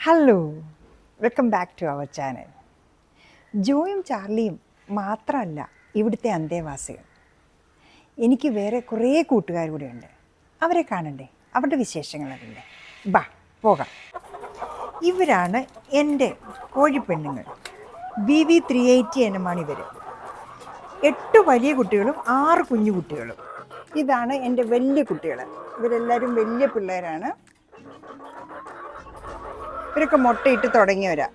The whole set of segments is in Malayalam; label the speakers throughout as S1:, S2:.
S1: ഹലോ, വെൽക്കം ബാക്ക് ടു അവർ ചാനൽ. ജോയും ചാർലിയും മാത്രമല്ല ഇവിടുത്തെ അന്തേവാസികൾ. എനിക്ക് വേറെ കുറേ കൂട്ടുകാർ കൂടെയുണ്ട്. അവരെ കാണണ്ടേ, അവരുടെ വിശേഷങ്ങൾ അറിയണ്ടേ? ബാ പോകാം. ഇവരാണ് എൻ്റെ കോഴിപ്പെണ്ണുങ്ങൾ. BV380 എണ്ണമാണ് ഇവർ. 8 വലിയ കുട്ടികളും 6 കുഞ്ഞു കുട്ടികളും. ഇതാണ് എൻ്റെ വലിയ കുട്ടികൾ. ഇവരെല്ലാവരും വലിയ പിള്ളേരാണ്. ഇവരൊക്കെ മുട്ടയിട്ട് തുടങ്ങിയവരാ.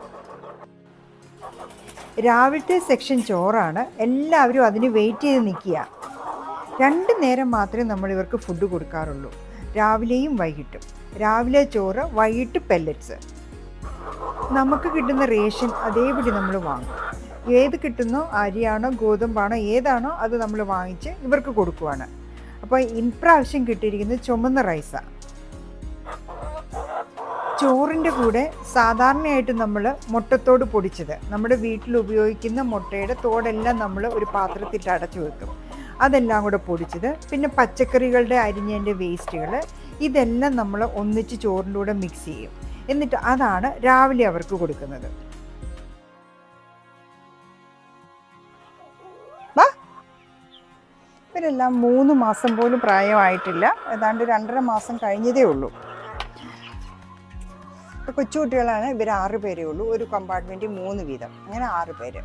S1: രാവിലത്തെ സെക്ഷൻ ചോറാണ്. എല്ലാവരും അതിന് വെയിറ്റ് ചെയ്ത് നിൽക്കുക. 2 നേരം മാത്രമേ നമ്മൾ ഇവർക്ക് ഫുഡ് കൊടുക്കാറുള്ളൂ, രാവിലെയും വൈകിട്ടും. രാവിലെ ചോറ്, വൈകിട്ട് പെല്ലറ്റ്സ്. നമുക്ക് കിട്ടുന്ന റേഷൻ അതേപടി നമ്മൾ വാങ്ങും. ഏത് കിട്ടുന്നോ, അരിയാണോ ഗോതമ്പാണോ ഏതാണോ അത് നമ്മൾ വാങ്ങിച്ച് ഇവർക്ക് കൊടുക്കുവാണ്. അപ്പോൾ ഇപ്രാവശ്യം കിട്ടിയിരിക്കുന്നത് ചുമന്ന റൈസാണ്. ചോറിൻ്റെ കൂടെ സാധാരണയായിട്ട് നമ്മൾ മുട്ടത്തോട് പൊടിച്ചത്, നമ്മുടെ വീട്ടിൽ ഉപയോഗിക്കുന്ന മുട്ടയുടെ തോടെല്ലാം നമ്മൾ ഒരു പാത്രത്തിൽ അടച്ചു വെക്കും. അതെല്ലാം കൂടെ പൊടിച്ചത്, പിന്നെ പച്ചക്കറികളുടെ അരിഞ്ഞതിൻ്റെ വേസ്റ്റുകൾ, ഇതെല്ലാം നമ്മൾ ഒന്നിച്ച് ചോറിൻ്റെ കൂടെ മിക്സ് ചെയ്യും. എന്നിട്ട് അതാണ് രാവിലെ അവർക്ക് കൊടുക്കുന്നത്. ഇവരെല്ലാം 3 മാസം പോലും പ്രായമായിട്ടില്ല. ഏതാണ്ട് 2.5 മാസം കഴിഞ്ഞതേ ഉള്ളൂ. കൊച്ചുകുട്ടികളാണ് ഇവർ. 6 പേരേ ഉള്ളൂ. ഒരു കമ്പാർട്ട്മെൻറ്റിൽ 3 വീതം, അങ്ങനെ 6 പേര്.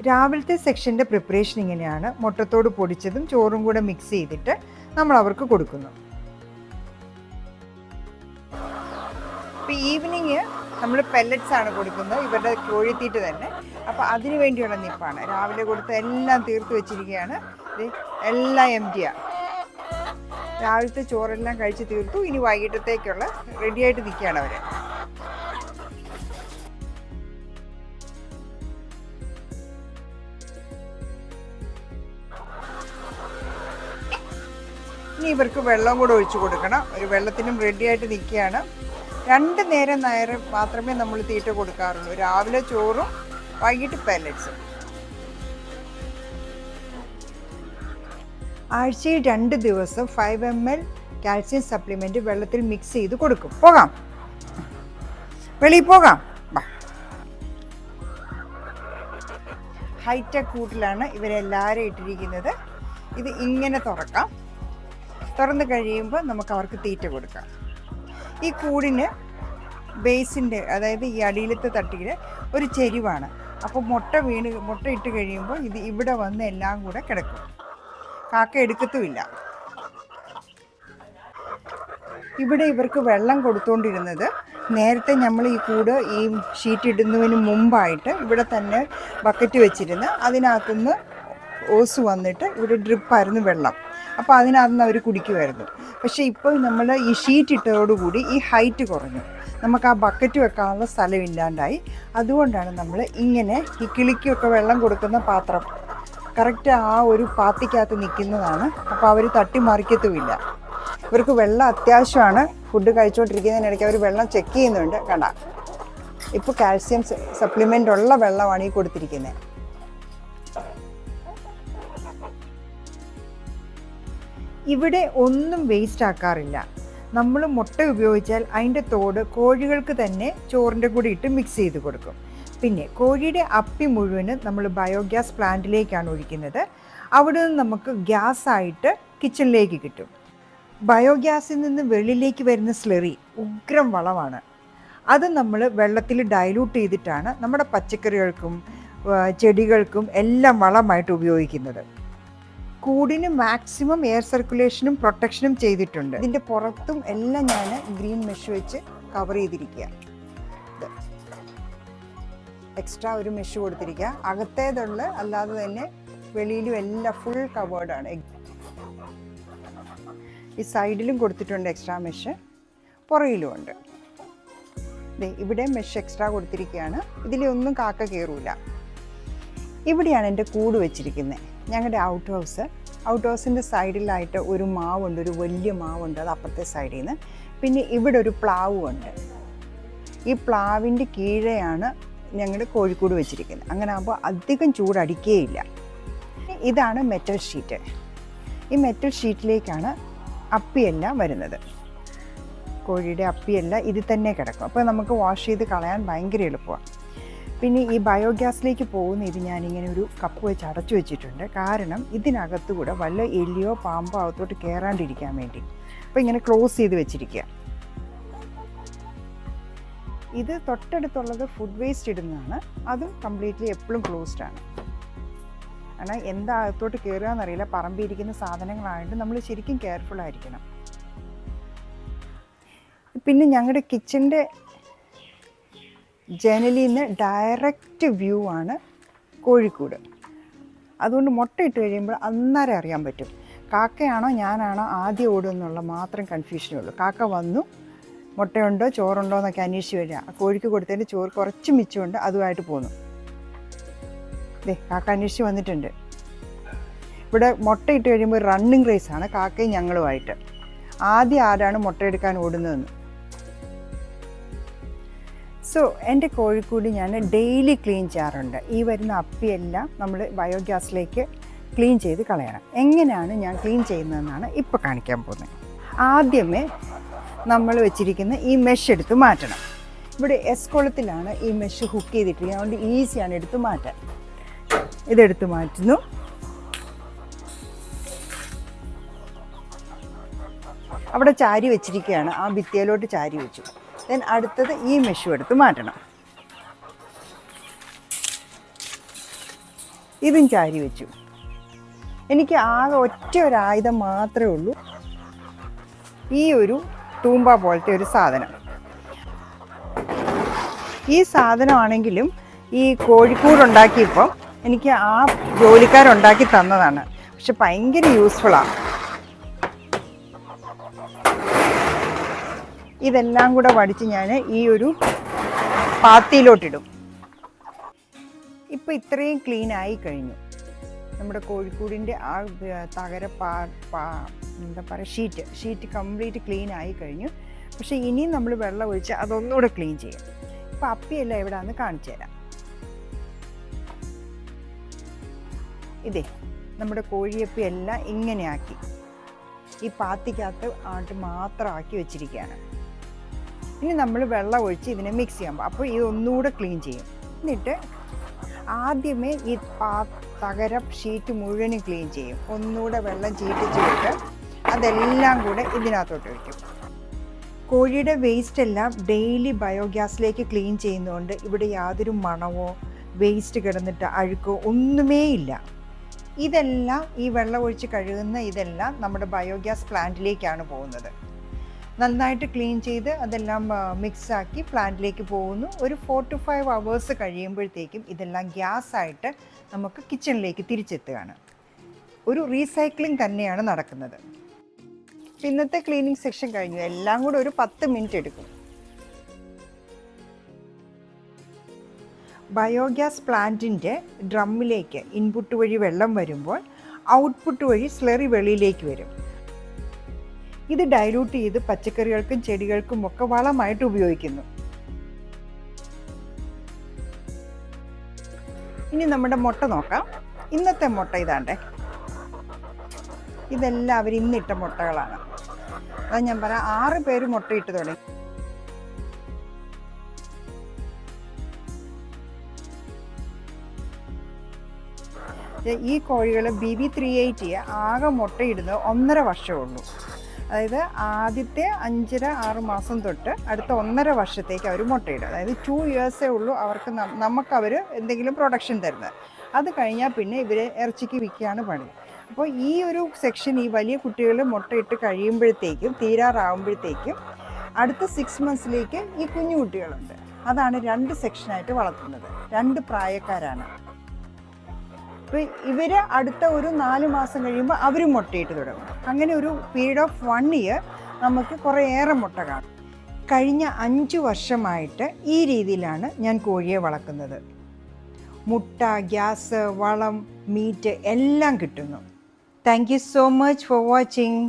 S1: രാവിലത്തെ സെക്ഷൻ്റെ പ്രിപ്പറേഷൻ ഇങ്ങനെയാണ്. മുട്ടത്തോട് പൊടിച്ചതും ചോറും കൂടെ മിക്സ് ചെയ്തിട്ട് നമ്മൾ അവർക്ക് കൊടുക്കുന്നു. ഇപ്പോൾ ഈവനിങ് നമ്മൾ പെല്ലറ്റ്സ് ആണ് കൊടുക്കുന്നത്, ഇവരുടെ കോഴിത്തീറ്റ തന്നെ. അപ്പോൾ അതിനു വേണ്ടിയുള്ള നിപ്പാണ്. രാവിലെ കൊടുത്ത് എല്ലാം തീർത്ത് വെച്ചിരിക്കുകയാണ്. എല്ലാം എംറ്റിയാണ്. രാവിലത്തെ ചോറെല്ലാം കഴിച്ച് തീർത്തു. ഇനി വൈകിട്ടത്തേക്കുള്ള റെഡിയായിട്ട് നിൽക്കുകയാണ് അവർ. ഇനി ഇവർക്ക് വെള്ളം കൂടെ ഒഴിച്ചു കൊടുക്കണം. ഒരു വെള്ളത്തിനും റെഡിയായിട്ട് നിൽക്കുകയാണ്. 2 നേരം മാത്രമേ നമ്മൾ തീറ്റ കൊടുക്കാറുള്ളൂ. രാവിലെ ചോറും വൈകിട്ട് പെല്ലറ്റ്സും. ആഴ്ചയിൽ 2 ദിവസം 5 ml കാൽസ്യം സപ്ലിമെൻറ്റ് വെള്ളത്തിൽ മിക്സ് ചെയ്ത് കൊടുക്കും. പോകാം, വെളിയിൽ പോകാം. ഹൈടെക് കൂട്ടിലാണ് ഇവരെല്ലാവരും ഇട്ടിരിക്കുന്നത്. ഇത് ഇങ്ങനെ തുറക്കാം. തുറന്ന് കഴിയുമ്പോൾ നമുക്ക് അവർക്ക് തീറ്റ കൊടുക്കാം. ഈ കൂടിന് ബേസിൻ്റെ, അതായത് ഈ അടിയിലത്തെ തട്ടിയിൽ ഒരു ചെരിവാണ്. അപ്പോൾ മുട്ട ഇട്ട് കഴിയുമ്പോൾ ഇത് ഇവിടെ വന്ന് എല്ലാം കൂടെ കിടക്കും. കാക്ക എടുക്കത്തുമില്ല. ഇവിടെ ഇവർക്ക് വെള്ളം കൊടുത്തുകൊണ്ടിരുന്നത്, നേരത്തെ നമ്മൾ ഈ കൂട് ഈ ഷീറ്റ് ഇടുന്നതിന് മുമ്പായിട്ട് ഇവിടെ തന്നെ ബക്കറ്റ് വെച്ചിരുന്ന് അതിനകത്തുനിന്ന് ഓസ് വന്നിട്ട് ഇവിടെ ഡ്രിപ്പായിരുന്നു വെള്ളം. അപ്പോൾ അതിനകത്തുനിന്ന് അവർ കുടിക്കുമായിരുന്നു. പക്ഷേ ഇപ്പോൾ നമ്മൾ ഈ ഷീറ്റ് ഇട്ടതോടുകൂടി ഈ ഹൈറ്റ് കുറഞ്ഞു. നമുക്ക് ആ ബക്കറ്റ് വെക്കാനുള്ള സ്ഥലമില്ലാണ്ടായി. അതുകൊണ്ടാണ് നമ്മൾ ഇങ്ങനെ ഈ കിളിക്കൊക്കെ വെള്ളം കൊടുക്കുന്ന പാത്രം കറക്റ്റ് ആ ഒരു പാത്തിക്കകത്ത് നിൽക്കുന്നതാണ്. അപ്പോൾ അവർ തട്ടിമറിക്കത്തുമില്ല. ഇവർക്ക് വെള്ളം അത്യാവശ്യമാണ്. ഫുഡ് കഴിച്ചുകൊണ്ടിരിക്കുന്നതിനിടയ്ക്ക് അവർ വെള്ളം ചെക്ക് ചെയ്യുന്നുണ്ട്. കണ്ട, ഇപ്പോൾ കാൽസ്യം സപ്ലിമെൻ്റ് ഉള്ള വെള്ളമാണ് ഈ കൊടുത്തിരിക്കുന്നത്. ഇവിടെ ഒന്നും വേസ്റ്റ് ആക്കാറില്ല. നമ്മൾ മുട്ട ഉപയോഗിച്ചാൽ അതിൻ്റെ തോട് കോഴികൾക്ക് തന്നെ ചോറിൻ്റെ കൂടെ ഇട്ട് മിക്സ് ചെയ്ത് കൊടുക്കും. പിന്നെ കോഴിയുടെ അപ്പി മുഴുവനും നമ്മൾ ബയോഗ്യാസ് പ്ലാന്റിലേക്കാണ് ഒഴിക്കുന്നത്. അവിടെ നിന്ന് നമുക്ക് ഗ്യാസായിട്ട് കിച്ചണിലേക്ക് കിട്ടും. ബയോഗ്യാസിൽ നിന്ന് വെളിയിലേക്ക് വരുന്ന സ്ലറി ഉഗ്രം വളമാണ്. അത് നമ്മൾ വെള്ളത്തിൽ ഡൈലൂട്ട് ചെയ്തിട്ടാണ് നമ്മുടെ പച്ചക്കറികൾക്കും ചെടികൾക്കും എല്ലാം വളമായിട്ട് ഉപയോഗിക്കുന്നത്. കൂടിന് മാക്സിമം എയർ സർക്കുലേഷനും പ്രൊട്ടക്ഷനും ചെയ്തിട്ടുണ്ട്. ഇതിൻ്റെ പുറത്തും എല്ലാം ഞാൻ ഗ്രീൻ മെഷ് വെച്ച് കവർ ചെയ്തിരിക്കുക. എക്സ്ട്രാ ഒരു മെഷ് കൊടുത്തിരിക്കുക. അകത്തേതുള്ള അല്ലാതെ തന്നെ വെളിയിലും എല്ലാം ഫുൾ കവേർഡാണ്. ഈ സൈഡിലും കൊടുത്തിട്ടുണ്ട് എക്സ്ട്രാ മെഷ്, പുറകിലും ഉണ്ട്. ഇവിടെ മെഷ് എക്സ്ട്രാ കൊടുത്തിരിക്കുകയാണ്. ഇതിലൊന്നും കാക്ക കയറൂല. ഇവിടെയാണ് എൻ്റെ കൂട് വെച്ചിരിക്കുന്നത്. ഞങ്ങളുടെ ഔട്ട് ഹൗസിൻ്റെ സൈഡിലായിട്ട് ഒരു മാവുണ്ട്, ഒരു വലിയ മാവുണ്ട്. അത് അപ്പുറത്തെ സൈഡിൽ നിന്ന്. പിന്നെ ഇവിടെ ഒരു പ്ലാവുണ്ട്. ഈ പ്ലാവിൻ്റെ കീഴെയാണ് ഞങ്ങളുടെ കോഴിക്കൂട് വെച്ചിരിക്കുന്നത്. അങ്ങനെ ആകുമ്പോൾ അധികം ചൂടടിക്കുകയില്ല. ഇതാണ് മെറ്റൽ ഷീറ്റ്. ഈ മെറ്റൽ ഷീറ്റിലേക്കാണ് അപ്പിയെല്ലാം വരുന്നത്. കോഴിയുടെ അപ്പിയെല്ലാം ഇതിൽ തന്നെ കിടക്കും. അപ്പോൾ നമുക്ക് വാഷ് ചെയ്ത് കളയാൻ ഭയങ്കര എളുപ്പമാണ്. പിന്നെ ഈ ബയോഗ്യാസിലേക്ക് പോകുന്ന ഇത് ഞാനിങ്ങനെ ഒരു കപ്പ് വെച്ച് അടച്ചു വെച്ചിട്ടുണ്ട്. കാരണം ഇതിനകത്ത് കൂടെ വല്ല എലിയോ പാമ്പോ അകത്തോട്ട് കയറാണ്ടിരിക്കാൻ വേണ്ടി. അപ്പോൾ ഇങ്ങനെ ക്ലോസ് ചെയ്ത് വെച്ചിരിക്കുക. ഇത് തൊട്ടടുത്തുള്ളത് ഫുഡ് വേസ്റ്റ് ഇടുന്നതാണ്. അതും കംപ്ലീറ്റ്ലി എപ്പോഴും ക്ലോസ്ഡ് ആണ്. കാരണം എന്താ അകത്തോട്ട് കയറുക എന്നറിയില്ല. പറമ്പിരിക്കുന്ന സാധനങ്ങളായിട്ട് നമ്മൾ ശരിക്കും കെയർഫുൾ ആയിരിക്കണം. പിന്നെ ഞങ്ങളുടെ കിച്ചൻ്റെ ജനലിൽ നിന്ന് ഡയറക്റ്റ് വ്യൂ ആണ് കോഴിക്കൂട്. അതുകൊണ്ട് മുട്ടയിട്ട് കഴിയുമ്പോൾ അന്നേരം അറിയാൻ പറ്റും കാക്കയാണോ ഞാനാണോ ആദ്യം ഓടുമെന്നുള്ള മാത്രം കൺഫ്യൂഷനേ ഉള്ളൂ. കാക്ക വന്നു, മുട്ടയുണ്ടോ ചോറുണ്ടോ എന്നൊക്കെ അന്വേഷിച്ച് വരിക. കോഴിക്ക് കൊടുത്തതിൻ്റെ ചോറ് കുറച്ച് മിച്ചമുണ്ട്, അതുമായിട്ട് പോന്നു. കാക്ക അന്വേഷിച്ച് വന്നിട്ടുണ്ട്. ഇവിടെ മുട്ടയിട്ട് കഴിയുമ്പോൾ റണ്ണിങ് റേസാണ് കാക്കയും ഞങ്ങളുമായിട്ട്. ആദ്യം ആരാണ് മുട്ടയെടുക്കാൻ ഓടുന്നതെന്ന്. സോ എൻ്റെ കോഴിക്കൂട് ഞാൻ ഡെയിലി ക്ലീൻ ചെയ്യാറുണ്ട്. ഈ വരുന്ന അപ്പിയെല്ലാം നമ്മൾ ബയോഗ്യാസിലേക്ക് ക്ലീൻ ചെയ്ത് കളയണം. എങ്ങനെയാണ് ഞാൻ ക്ലീൻ ചെയ്യുന്നതെന്നാണ് ഇപ്പോൾ കാണിക്കാൻ പോകുന്നത്. ആദ്യമേ നമ്മൾ വെച്ചിരിക്കുന്ന ഈ മെഷ് എടുത്ത് മാറ്റണം. ഇവിടെ എസ്കോളത്തിലാണ് ഈ മെഷ് ഹുക്ക് ചെയ്തിട്ടിരിക്കുന്നത്. അതുകൊണ്ട് ഈസിയാണ് എടുത്ത് മാറ്റാൻ. ഇതെടുത്ത് മാറ്റുന്നു. അവിടെ ചാരി വെച്ചിരിക്കുകയാണ്, ആ ഭിത്തിയിലോട്ട് ചാരി വെച്ചു. ദെൻ അടുത്തത് ഈ മെഷും എടുത്ത് മാറ്റണം. ഇതും ചാരി വെച്ചു. എനിക്ക് ആകെ ഒറ്റ ഒരു ആയുധം മാത്രമേ ഉള്ളൂ, ഈ ഒരു തൂമ്പ പോലത്തെ ഒരു സാധനം. ഈ സാധനമാണെങ്കിലും ഈ കോഴിക്കൂടുണ്ടാക്കിയപ്പോൾ എനിക്ക് ആ ജോലിക്കാരുണ്ടാക്കി തന്നതാണ്. പക്ഷെ ഭയങ്കര യൂസ്ഫുള്ളാണ്. ഇതെല്ലാം കൂടെ വടിച്ച് ഞാൻ ഈ ഒരു പാത്തിയിലോട്ടിടും. ഇപ്പോൾ ഇത്രയും ക്ലീൻ ആയി കഴിഞ്ഞു. നമ്മുടെ കോഴിക്കൂടിൻ്റെ ആ തകര എന്താ പറയുക ഷീറ്റ് കംപ്ലീറ്റ് ക്ലീൻ ആയി കഴിഞ്ഞു. പക്ഷേ ഇനിയും നമ്മൾ വെള്ളം ഒഴിച്ച് അതൊന്നുകൂടെ ക്ലീൻ ചെയ്യും. ഇപ്പോൾ അപ്പിയെല്ലാം എവിടെയാണെന്ന് കാണിച്ചു തരാം. ഇതേ നമ്മുടെ കോഴിയപ്പിയെല്ലാം ഇങ്ങനെയാക്കി ഈ പാത്തിക്കകത്ത് ആട്ട് മാത്രം ആക്കി വെച്ചിരിക്കുകയാണ്. ഇനി നമ്മൾ വെള്ളം ഒഴിച്ച് ഇതിനെ മിക്സ് ചെയ്യാൻ പോകും. അപ്പോൾ ഇതൊന്നുകൂടെ ക്ലീൻ ചെയ്യും. എന്നിട്ട് ആദ്യമേ ഈ തകര ഷീറ്റ് മുഴുവനും ക്ലീൻ ചെയ്യും. ഒന്നുകൂടെ വെള്ളം ചീറ്റിച്ചിട്ട് അതെല്ലാം കൂടെ ഇതിനകത്തോട്ട് വയ്ക്കും. കോഴിയുടെ വേസ്റ്റ് എല്ലാം ഡെയിലി ബയോഗ്യാസിലേക്ക് ക്ലീൻ ചെയ്യുന്നതുകൊണ്ട് ഇവിടെ യാതൊരു മണമോ വേസ്റ്റ് കിടന്നിട്ട് അഴുക്കോ ഒന്നുമേ ഇല്ല. ഇതെല്ലാം ഈ വെള്ളം ഒഴിച്ച് കഴുകുന്ന ഇതെല്ലാം നമ്മുടെ ബയോഗ്യാസ് പ്ലാന്റിലേക്കാണ് പോകുന്നത്. നന്നായിട്ട് ക്ലീൻ ചെയ്ത് അതെല്ലാം മിക്സാക്കി പ്ലാന്റിലേക്ക് പോകുന്നു. ഒരു 4 to 5 hours കഴിയുമ്പോഴത്തേക്കും ഇതെല്ലാം ഗ്യാസായിട്ട് നമുക്ക് കിച്ചണിലേക്ക് തിരിച്ചെത്തുകയാണ്. ഒരു റീസൈക്ലിംഗ് തന്നെയാണ് നടക്കുന്നത്. ഇന്നത്തെ ക്ലീനിങ് സെക്ഷൻ കഴിഞ്ഞു. എല്ലാം കൂടെ ഒരു 10 മിനിറ്റ് എടുക്കും. ബയോഗ്യാസ് പ്ലാന്റിൻ്റെ ഡ്രമ്മിലേക്ക് ഇൻപുട്ട് വഴി വെള്ളം വരുമ്പോൾ ഔട്ട്പുട്ട് വഴി സ്ലറി വെളിയിലേക്ക് വരും. ഇത് ഡൈലൂട്ട് ചെയ്ത് പച്ചക്കറികൾക്കും ചെടികൾക്കും ഒക്കെ വളമായിട്ട് ഉപയോഗിക്കുന്നു. ഇനി നമ്മുടെ മുട്ട നോക്കാം. ഇന്നത്തെ മുട്ട ഇതാണ്ടേ. ഇതെല്ലാം അവർ ഇന്നിട്ട മുട്ടകളാണ്. അതാ ഞാൻ പറയാം, 6 പേര് മുട്ടയിട്ട് തുടങ്ങി. ഈ കോഴികൾ BB380 ആകെ മുട്ടയിടുന്നത് 1.5 വർഷമേ ഉള്ളൂ. അതായത് ആദ്യത്തെ 5-6 മാസം തൊട്ട് അടുത്ത 1.5 വർഷത്തേക്ക് അവർ മുട്ടയിടും. അതായത് 2 ഇയേഴ്സേ ഉള്ളൂ അവർക്ക് നമുക്കവർ എന്തെങ്കിലും പ്രൊഡക്ഷൻ തരുന്നത്. അത് കഴിഞ്ഞാൽ പിന്നെ ഇവർ ഇറച്ചിക്ക് വിൽക്കുകയാണ് പണി. അപ്പോൾ ഈ ഒരു സെക്ഷൻ ഈ വലിയ കുട്ടികൾ മുട്ടയിട്ട് കഴിയുമ്പോഴത്തേക്കും തീരാറാവുമ്പോഴത്തേക്കും അടുത്ത 6 മന്ത്സിലേക്ക് ഈ കുഞ്ഞു കുട്ടികളുണ്ട്. അതാണ് 2 സെക്ഷനായിട്ട് വളർത്തുന്നത്. 2 പ്രായക്കാരാണ്. അപ്പോൾ ഇവർ അടുത്ത ഒരു 4 മാസം കഴിയുമ്പോൾ അവരും മുട്ടയിട്ട് തുടങ്ങും. അങ്ങനെ ഒരു പീരീഡ് ഓഫ് 1 ഇയർ നമുക്ക് കുറേയേറെ മുട്ട കാണും. കഴിഞ്ഞ 5 വർഷമായിട്ട് ഈ രീതിയിലാണ് ഞാൻ കോഴിയെ വളർത്തുന്നത്. മുട്ട, ഗ്യാസ്, വളം, മീറ്റ് എല്ലാം കിട്ടുന്നു. Thank you so much for watching.